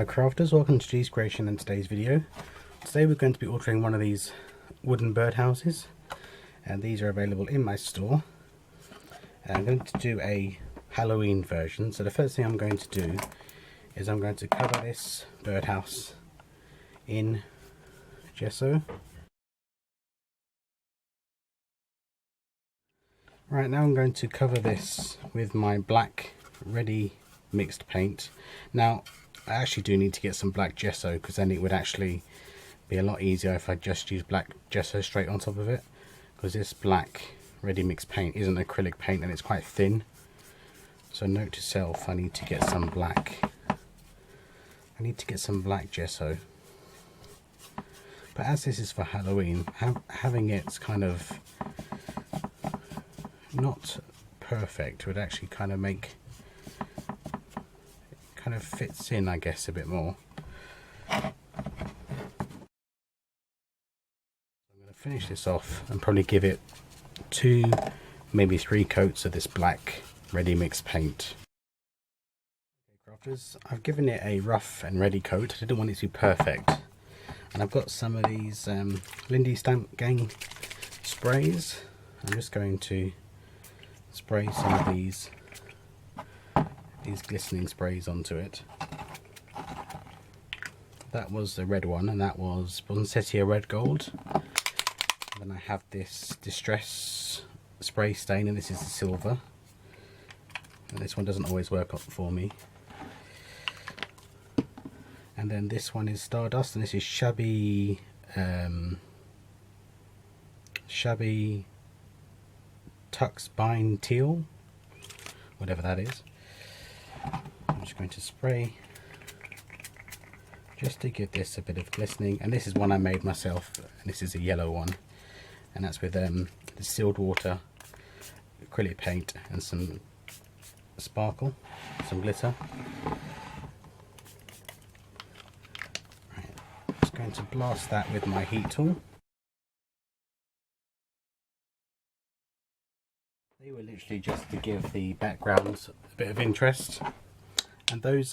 crafters, welcome to G's Creation and today's video. Today we're going to be altering one of these wooden birdhouses, and these are available in my store. I'm going to do a Halloween version, so the first thing I'm going to do is I'm going to cover this birdhouse in gesso. Right, now I'm going to cover this with my black ready mixed paint. Now I actually do need to get some black gesso, because then it would actually be a lot easier if I just use black gesso straight on top of it, because this black ready mixed paint isn't acrylic paint and it's quite thin. So note to self, I need to get some black gesso. But as this is for Halloween, having it kind of not perfect would actually kind of make, kind of fits in, I guess, a bit more. I'm going to finish this off and probably give it 2, maybe 3 coats of this black ready mixed paint. Okay, crafters, I've given it a rough and ready coat. I didn't want it to be perfect, and I've got some of these Lindy Stamp Gang sprays. I'm just going to spray some of these glistening sprays onto it. That was the red one, and that was Poinsettia Red Gold. And then I have this Distress spray stain, and this is the silver. And this one doesn't always work up for me. And then this one is Stardust, and this is Shabby Tux Bind Teal, whatever that is. I'm just going to spray just to give this a bit of glistening, and this is one I made myself, and this is a yellow one, and that's with the sealed water acrylic paint and some sparkle, some glitter. Right, I'm just going to blast that with my heat tool. They were literally just to give the backgrounds a bit of interest, and those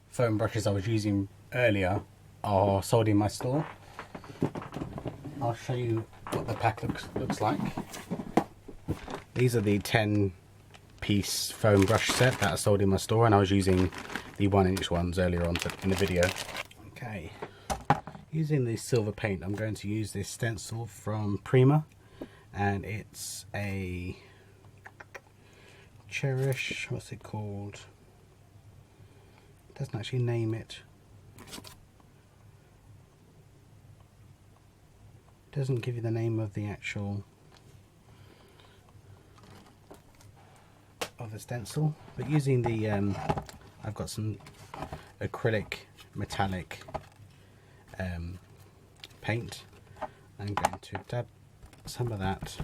foam brushes I was using earlier are sold in my store. I'll show you what the pack looks like. These are the 10-piece foam brush set that are sold in my store, and I was using the 1-inch ones earlier on in the video. Okay, using the silver paint, I'm going to use this stencil from Prima, and it's a Cherish, what's it called? It doesn't actually name it. It doesn't give you the name of the actual of the stencil, but using the I've got some acrylic metallic paint. I'm going to dab some of that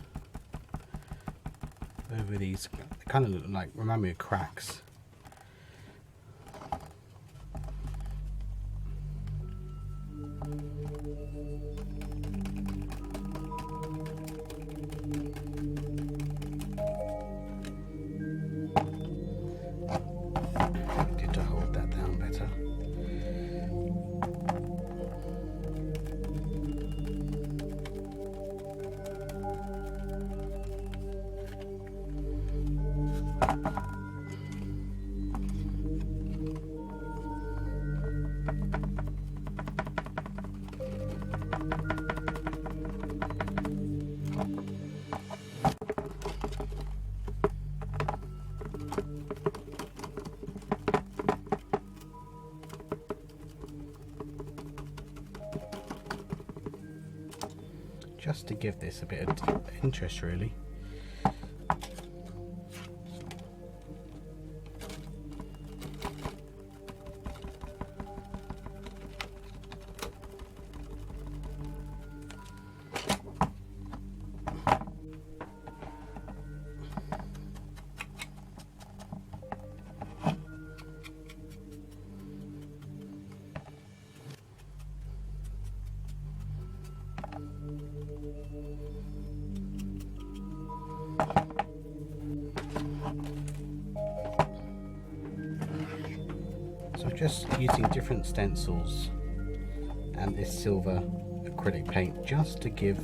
over these. They kind of look like, remind me of cracks. Need to hold that down better. Just to give this a bit of interest, really. just using different stencils and this silver acrylic paint just to give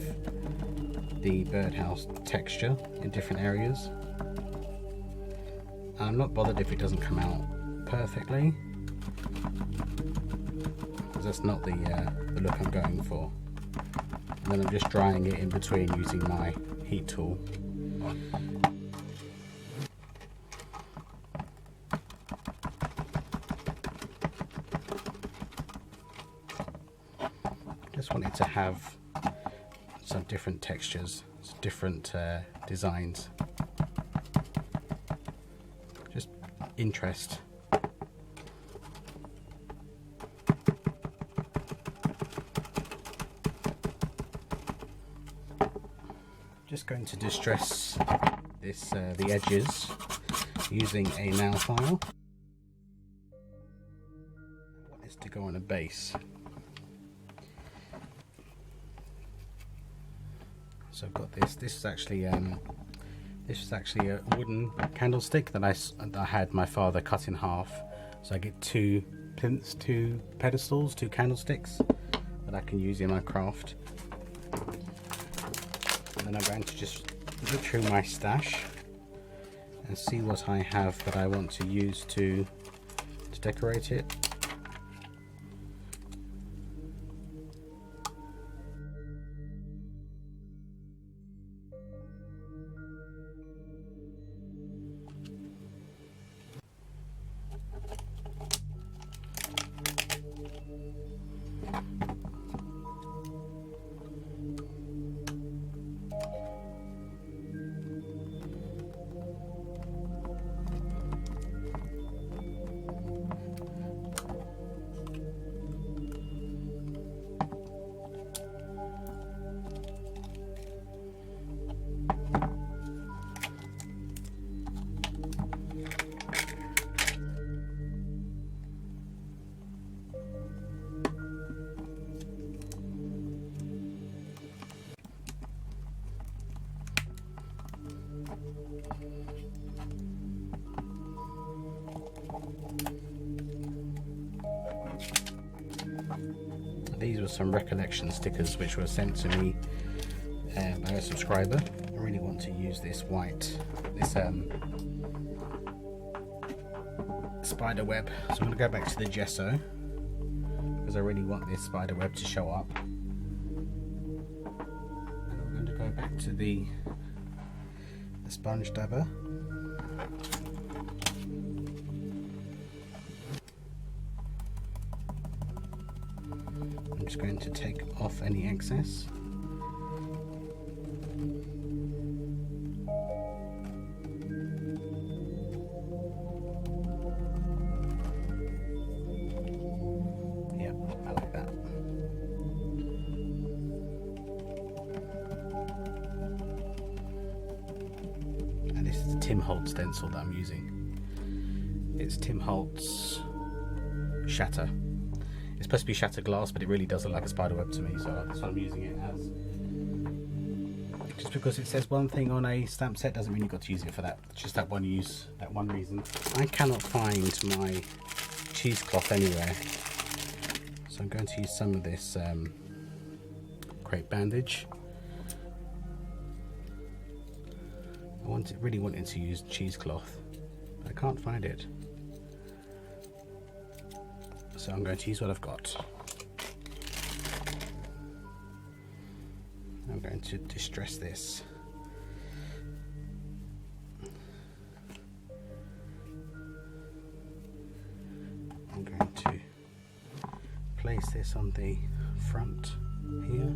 the birdhouse texture in different areas. I'm not bothered if it doesn't come out perfectly, because that's not the look I'm going for. And then I'm just drying it in between using my heat tool. Just wanted to have some different textures, some different designs. Just interest. Just going to distress this the edges using a nail file. I want this to go on a base. So I've got this. This is actually a wooden candlestick that I had my father cut in half. So I get two plinths, two pedestals, two candlesticks that I can use in my craft. And then I'm going to just look through my stash and see what I have that I want to use to decorate it. These were some recollection stickers which were sent to me by a subscriber. I really want to use this spider web, so I'm going to go back to the gesso because I really want this spider web to show up. And I'm going to go back to the sponge dabber. I'm just going to take off any excess. Yep, I like that. And this is the Tim Holtz stencil that I'm using. It's Tim Holtz Shatter. It's supposed to be shatter glass, but it really does look like a spider web to me, so that's what I'm using it as. Just because it says one thing on a stamp set doesn't mean you've got to use it for that. It's just that one use, that one reason. I cannot find my cheesecloth anywhere, so I'm going to use some of this crepe bandage. I really wanted to use cheesecloth, but I can't find it. So I'm going to use what I've got. I'm going to distress this. I'm going to place this on the front here.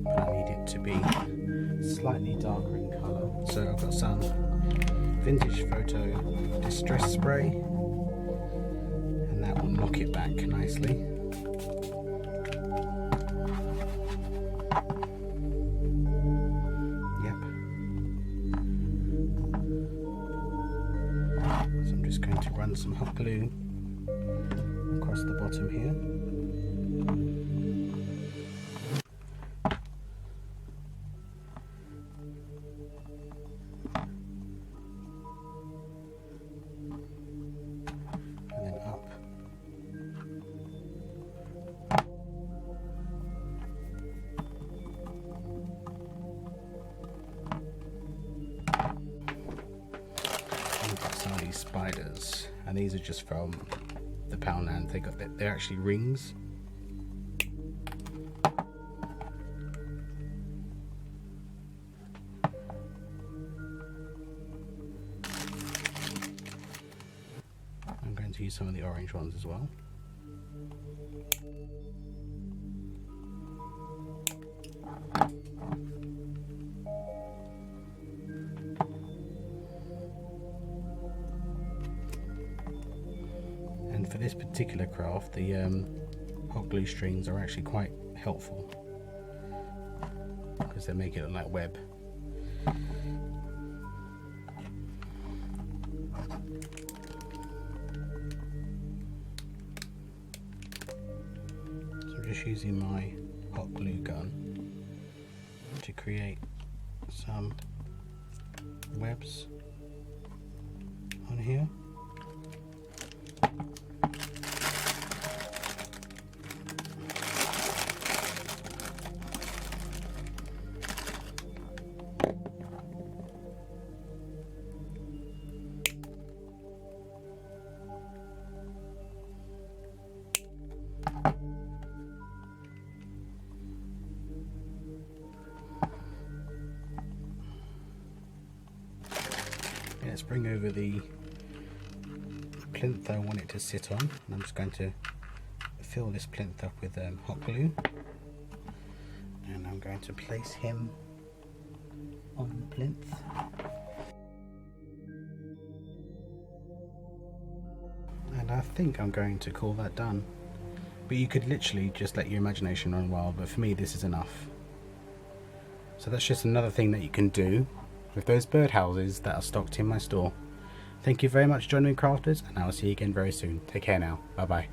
But I need it to be slightly darker in colour. So I've got some Vintage Photo Distress Spray, and that will knock it back nicely. Yep. So I'm just going to run some hot glue across the bottom here. some of these spiders, and these are just from the Poundland. They're actually rings. I'm going to use some of the orange ones as well. And for this particular craft, the hot glue strings are actually quite helpful because they make it look like web. So I'm just using my hot glue gun to create some webs on here. Let's bring over the plinth I want it to sit on, and I'm just going to fill this plinth up with hot glue, and I'm going to place him on the plinth. And I think I'm going to call that done, but you could literally just let your imagination run wild, but for me this is enough. So that's just another thing that you can do with those birdhouses that are stocked in my store. Thank you very much for joining me, crafters, and I will see you again very soon. Take care now. Bye bye.